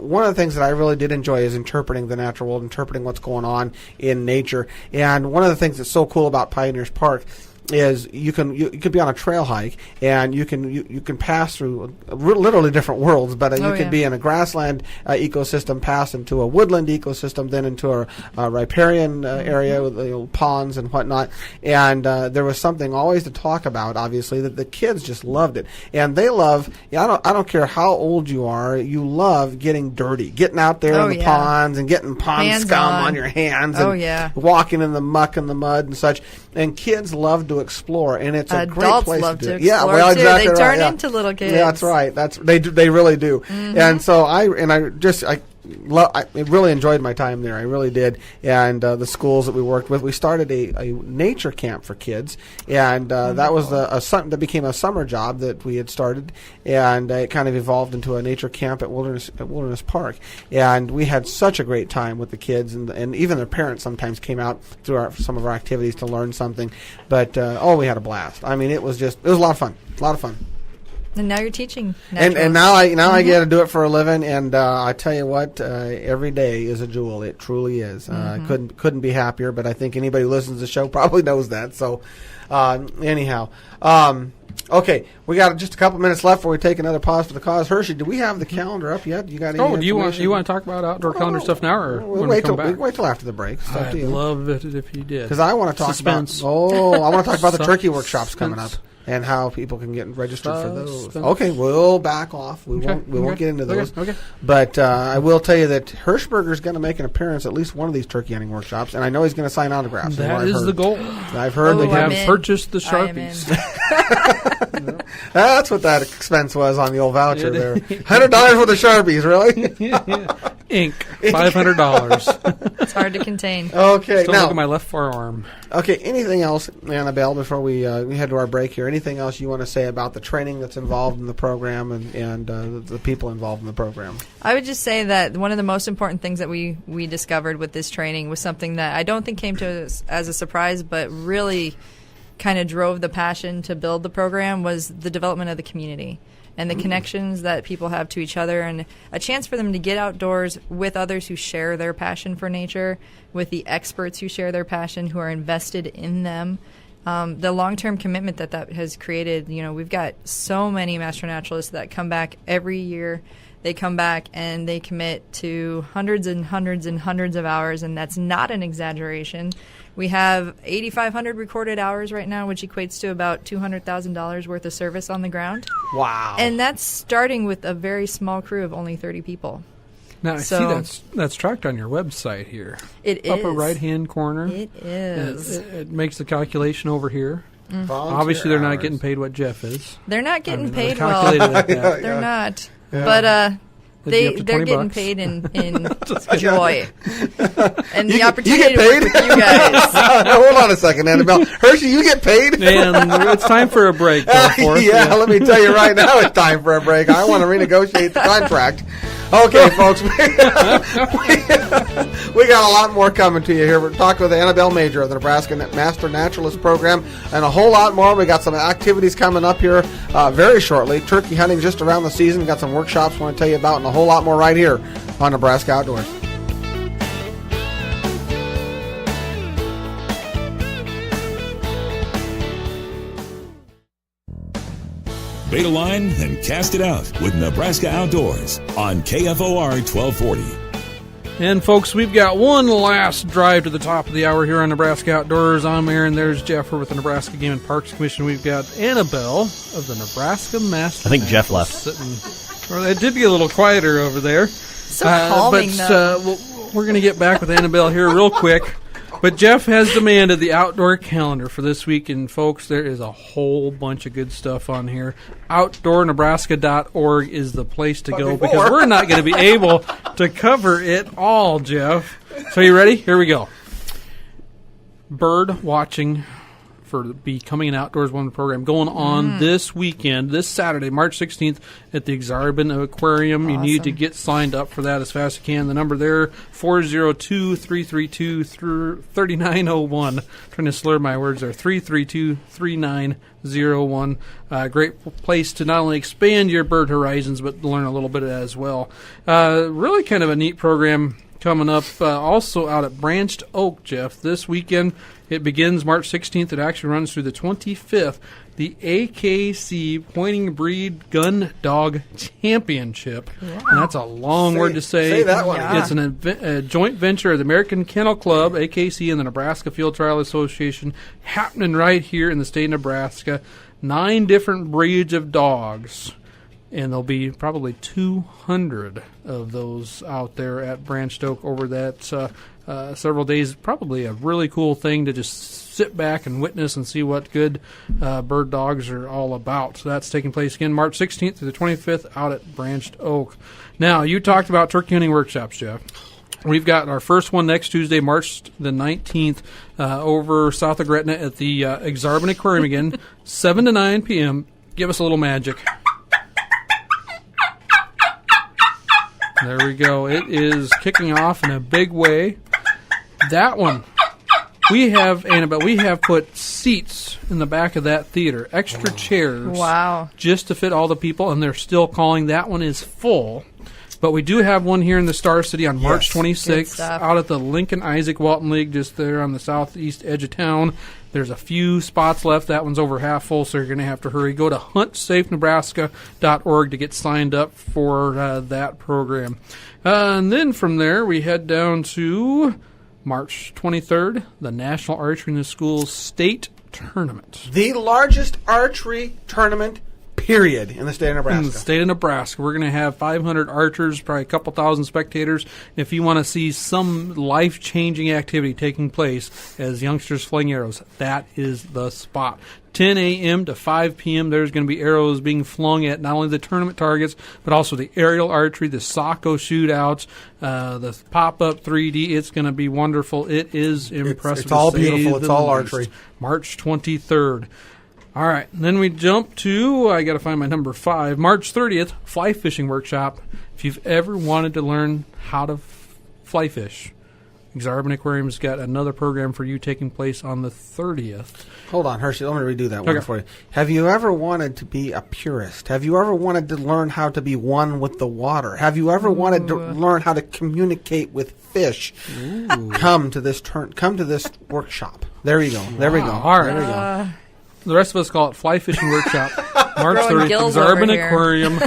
S2: one of the things that I really did enjoy is interpreting the natural world, interpreting what's going on in nature. And one of the things that's so cool about Pioneers Park is you can be on a trail hike, and you can pass through literally different worlds, but you can be in a grassland ecosystem, pass into a woodland ecosystem, then into a riparian area with ponds and whatnot. And there was something always to talk about, obviously, that the kids just loved it, and they love. I don't care how old you are, you love getting dirty, getting out there in the ponds and getting pond scum on your hands, and walking in the muck and the mud and such. And kids love to explore, and it's a great place to do it.
S5: Yeah, well, exactly. They turn into little kids.
S2: Yeah, that's right. They really do. And so I really enjoyed my time there. I really did. And the schools that we worked with, we started a nature camp for kids, and that was that became a summer job that we had started, and it kind of evolved into a nature camp at Wilderness Park. And we had such a great time with the kids, and even their parents sometimes came out through some of our activities to learn something. But we had a blast. I mean, it was a lot of fun. A lot of fun.
S5: And now you're teaching.
S2: And now I get to do it for a living, and I tell you what, every day is a jewel. It truly is. Couldn't be happier. But I think anybody who listens to the show probably knows that. So, anyhow, okay, we got just a couple minutes left before we take another pause for the cause. Hershey, do we have the calendar up yet? You got any
S3: do you want to talk about outdoor calendar stuff now, or
S2: we'll
S3: when we come back?
S2: Wait till after the break.
S3: I'd love it if you did.
S2: Because I want to talk
S3: Suspense.
S2: about. I want to talk about the turkey workshops coming up. and how people can get registered for those.
S3: Spin.
S2: Okay, we'll back off. We won't get into those.
S3: Okay.
S2: But I will tell you that Hirschberger's going to make an appearance at least one of these turkey hunting workshops, and I know he's going to sign autographs.
S3: That is the goal.
S2: I've heard
S3: They
S2: that
S3: have
S5: in.
S3: purchased the
S5: I am
S3: Sharpies.
S2: that's what that expense was on the old voucher there. $100 for the Sharpies, really?
S3: Ink, $500.
S5: It's hard to contain.
S2: Okay,
S3: Still
S2: now
S3: look at my left forearm.
S2: Okay, anything else, Annabelle, before we head to our break here? Anything else you want to say about the training that's involved in the program and the people involved in the program?
S5: I would just say that one of the most important things that we discovered with this training was something that I don't think came to us as a surprise, but really kind of drove the passion to build the program was the development of the community and the connections that people have to each other and a chance for them to get outdoors with others who share their passion for nature, with the experts who share their passion, who are invested in them. The long-term commitment that has created, we've got so many master naturalists that come back every year. They come back and they commit to hundreds and hundreds and hundreds of hours, and that's not an exaggeration. We have 8,500 recorded hours right now, which equates to about $200,000 worth of service on the ground.
S2: Wow.
S5: And that's starting with a very small crew of only 30 people.
S3: Now, I see that's tracked on your website here.
S5: It
S3: Upper
S5: is.
S3: right-hand corner.
S5: It is.
S3: It makes the calculation over here.
S2: Volunteer
S3: Obviously, they're not
S2: hours.
S3: getting paid what Jeff is.
S5: They're not getting
S3: They
S5: paid well.
S3: calculated at that.
S5: They're not.
S2: Yeah.
S5: But
S3: That'd be up to
S5: they're
S3: $20.
S5: getting paid in joy. And the
S2: You
S5: opportunity
S2: get
S5: to work
S2: paid?
S5: with you guys.
S2: Hold on a second, Annabelle. Hershey, you get paid?
S3: And it's time for a break.
S2: Yeah, let me tell you right now, it's time for a break. I want to renegotiate the contract. Okay, folks, we got a lot more coming to you here. We're talking with Annabelle Major of the Nebraska Master Naturalist Program and a whole lot more. We got some activities coming up here very shortly. Turkey hunting just around the season. Got some workshops I want to tell you about and a whole lot more right here on Nebraska Outdoors.
S1: Bait a line and cast it out with Nebraska Outdoors on KFOR 1240.
S3: And, folks, we've got one last drive to the top of the hour here on Nebraska Outdoors. I'm Aaron. There's Jeff. We're with the Nebraska Game and Parks Commission. We've got Annabelle of the Nebraska Master.
S4: I think Jeff left.
S3: Well, it did get a little quieter over there.
S5: So calming, though.
S3: We're going to get back with Annabelle here real quick. But Jeff has demanded the outdoor calendar for this week, and folks, there is a whole bunch of good stuff on here. OutdoorNebraska.org is the place to go because we're not going to be able to cover it all, Jeff. So you ready? Here we go. Bird watching for Becoming an Outdoors Woman program going on this weekend, this Saturday, March 16th at the Exarban Aquarium.
S5: Awesome.
S3: You need to get signed up for that as fast as you can. The number there, 402-332-3901. Trying to slur my words there, 332-3901. Great place to not only expand your bird horizons, but learn a little bit as well. Really kind of a neat program coming up also out at Branched Oak, Jeff, this weekend. It begins March 16th. It actually runs through the 25th. The AKC Pointing Breed Gun Dog Championship. Yeah. And that's a long word to say.
S2: Say that one.
S5: Yeah.
S3: It's a joint venture of the American Kennel Club, AKC, and the Nebraska Field Trial Association happening right here in the state of Nebraska. 9 different breeds of dogs. And there'll be probably 200 of those out there at Branched Oak over that several days. Probably a really cool thing to just sit back and witness and see what good bird dogs are all about. So that's taking place again March 16th to the 25th out at Branched Oak. Now, you talked about turkey hunting workshops, Jeff. We've got our first one next Tuesday, March the 19th, over south of Gretna at the Exarban Aquarium again, 7 to 9 p.m. Give us a little magic. There we go. It is kicking off in a big way. That one, we have put seats in the back of that theater, extra chairs.
S5: Wow.
S3: Just to fit all the people, and they're still calling. That one is full. But we do have one here in the Star City on March 26th out at the Lincoln Isaac Walton League, just there on the southeast edge of town. There's a few spots left. That one's over half full, so you're going to have to hurry. Go to huntsafenebraska.org to get signed up for that program. And then from there, we head down to March 23rd, the National Archery in the Schools State tournament.
S2: The largest archery tournament, period, in the state of Nebraska.
S3: In the state of Nebraska. We're going to have 500 archers, probably a couple thousand spectators. If you want to see some life-changing activity taking place as youngsters fling arrows, that is the spot. 10 a.m. to 5 p.m., there's going to be arrows being flung at not only the tournament targets, but also the aerial archery, the Socko shootouts, the pop-up 3D. It's going to be wonderful. It is impressive.
S2: It's all beautiful. It's all archery.
S3: March 23rd. All right, and then we jump to, I got to find my number 5, March 30th, fly fishing workshop. If you've ever wanted to learn how to fly fish, Exarban Aquarium's got another program for you taking place on the 30th.
S2: Hold on, Hershey. Let me redo that one for you. Have you ever wanted to be a purist? Have you ever wanted to learn how to be one with the water? Have you ever wanted to learn how to communicate with fish? Come to this workshop. There you go. There we go.
S3: All right.
S2: There we go.
S3: The rest of us call it Fly Fishing Workshop. March
S5: Growing
S3: 30th,
S5: gills
S3: Exarban
S5: over here.
S3: Aquarium.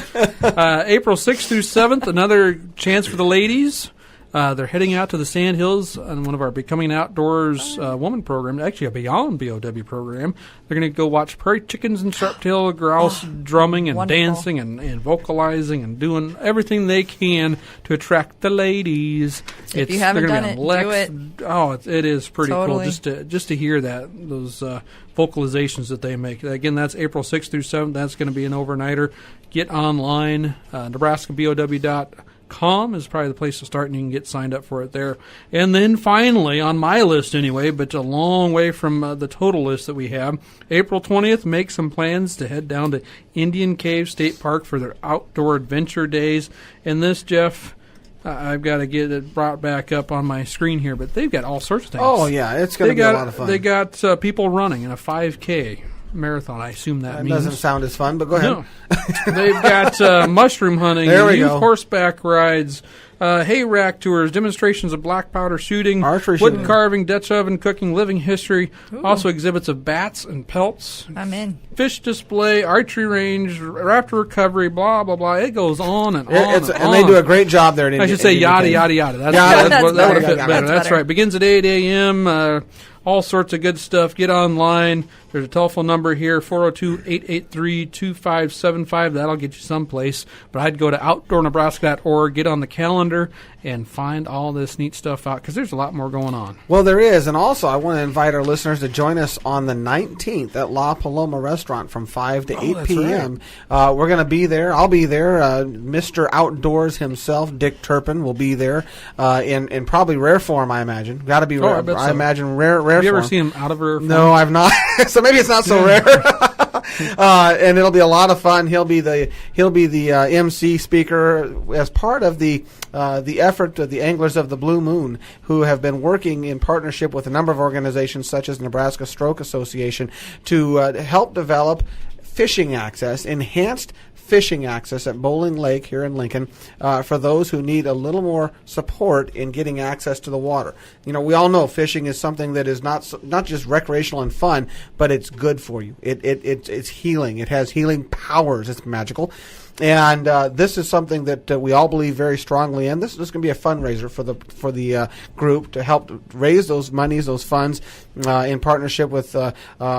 S3: April 6th through 7th, another chance for the ladies. They're heading out to the Sand Hills on one of our Becoming Outdoors woman program, actually a Beyond BOW program. They're going to go watch prairie chickens and sharp-tailed grouse drumming and
S5: wonderful.
S3: dancing and vocalizing and doing everything they can to attract the ladies.
S5: If you haven't
S3: they're
S5: done
S3: gonna
S5: it,
S3: be
S5: do it.
S3: Oh, it is pretty
S5: Totally.
S3: cool just to hear those vocalizations that they make. Again, that's April 6th through 7th. That's going to be an overnighter. Get online, NebraskaBOW.com is probably the place to start, and you can get signed up for it there. And then finally, on my list anyway, but a long way from the total list that we have, April 20th, make some plans to head down to Indian Cave State Park for their outdoor adventure days. And this, Jeff, I've got to get it brought back up on my screen here, but they've got all sorts of things.
S2: Oh, yeah, it's going to be a lot of fun.
S3: They got people running in a 5K marathon. I assume that means.
S2: Doesn't sound as fun, but go ahead.
S3: No. They've got mushroom hunting,
S2: There we
S3: youth
S2: go.
S3: horseback rides, hay rack tours, demonstrations of black powder shooting,
S2: Archery
S3: wood
S2: shooting.
S3: carving, Dutch oven cooking, living history, also exhibits of bats and pelts,
S5: I'm in.
S3: fish display, archery range, raptor recovery, blah, blah, blah. It goes on and on
S2: And they do a great job there. At
S3: I should say
S2: Indian
S3: yada,
S2: Cave.
S3: yada, yada. That
S5: That's
S3: would have fit
S2: better.
S3: better.
S5: That's
S3: That's
S5: better.
S3: right. Begins at 8 a.m., all sorts of good stuff. Get online. There's a telephone number here, 402-883-2575. That'll get you someplace. But I'd go to outdoornebraska.org, get on the calendar, and find all this neat stuff out, because there's a lot more going on.
S2: Well, there is. And also, I want to invite our listeners to join us on the 19th at La Paloma Restaurant from 5 to 8
S3: that's
S2: p.m. We're going to be there. I'll be there. Mr. Outdoors himself, Dick Turpin, will be there in probably rare form, I imagine. Got to be rare.
S3: I bet
S2: I
S3: so.
S2: imagine rare
S3: Have you
S2: form.
S3: ever seen him out of her?
S2: No, I've not. So maybe it's not so rare. And it'll be a lot of fun. He'll be the MC speaker as part of the effort of the Anglers of the Blue Moon, who have been working in partnership with a number of organizations such as Nebraska Stroke Association to help develop fishing access, enhanced fishing access at Bowling Lake here in Lincoln for those who need a little more support in getting access to the water. You know, we all know fishing is something that is not just recreational and fun, but it's good for you. It's healing. It has healing powers. It's magical. And this is something that we all believe very strongly in. This is going to be a fundraiser for the group to help raise those monies, those funds, in partnership with a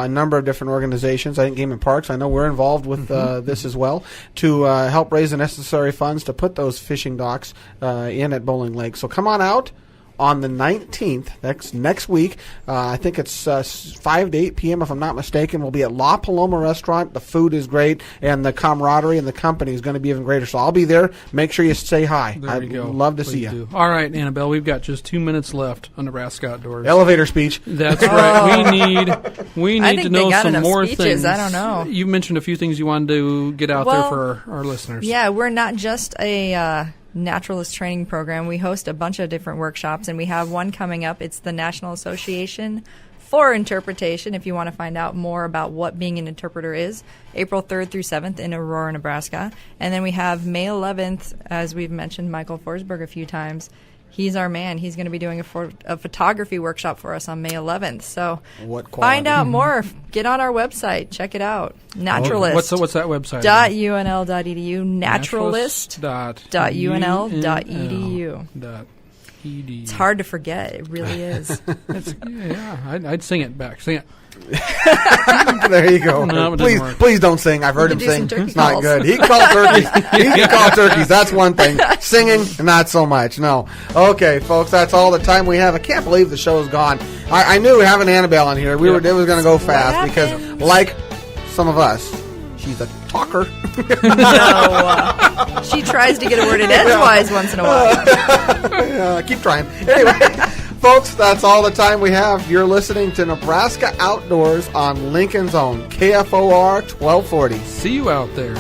S2: number of different organizations. I think Game and Parks, I know we're involved with this as well, to help raise the necessary funds to put those fishing docks in at Bowling Lake. So come on out on the 19th, next week. I think it's 5 to 8 p.m. if I'm not mistaken. We'll be at La Paloma Restaurant. The food is great, and the camaraderie and the company is going to be even greater. So I'll be there. Make sure you say hi.
S3: There we
S2: I'd
S3: go.
S2: love to
S3: Please
S2: see you.
S3: do. All right, Annabelle, we've got just 2 minutes left on Nebraska Outdoors.
S2: Elevator speech.
S3: That's right. We
S5: I
S3: need
S5: think
S3: to know
S5: they got
S3: some
S5: enough
S3: more
S5: speeches.
S3: things.
S5: I don't know.
S3: You mentioned a few things you wanted to get out there
S5: Well,
S3: for our listeners.
S5: Yeah, we're not just a naturalist training program. We host a bunch of different workshops, and we have one coming up. It's the National Association for Interpretation, if you want to find out more about what being an interpreter is, April 3rd through 7th in Aurora, Nebraska. And then we have May 11th, as we've mentioned Michael Forsberg a few times. He's our man. He's going to be doing a photography workshap for us on May 11th. So
S2: What quality?
S5: find out more. Get on our website. Check it out. Naturalist.
S3: What's that website?
S5: .unl.edu. Naturalist.unl.edu.
S3: ED.
S5: It's hard to forget. It really is.
S3: I'd sing it back. Sing it.
S2: There you go.
S3: No, it doesn't work.
S2: Please don't sing. I've heard him
S5: You can
S2: sing.
S5: do some turkey
S2: It's not
S5: calls.
S2: good. He can call turkeys. He can call turkeys. That's one thing. Singing, not so much. No. Okay, folks, that's all the time we have. I can't believe the show's gone. I knew having Annabelle in here, it was going to go fast because,
S5: happened?
S2: like some of us, she's a talker.
S5: No. She tries to get a word in edgewise once in a while.
S2: Keep trying. Anyway, folks, that's all the time we have. You're listening to Nebraska Outdoors on Lincoln's own KFOR 1240.
S3: See you out there.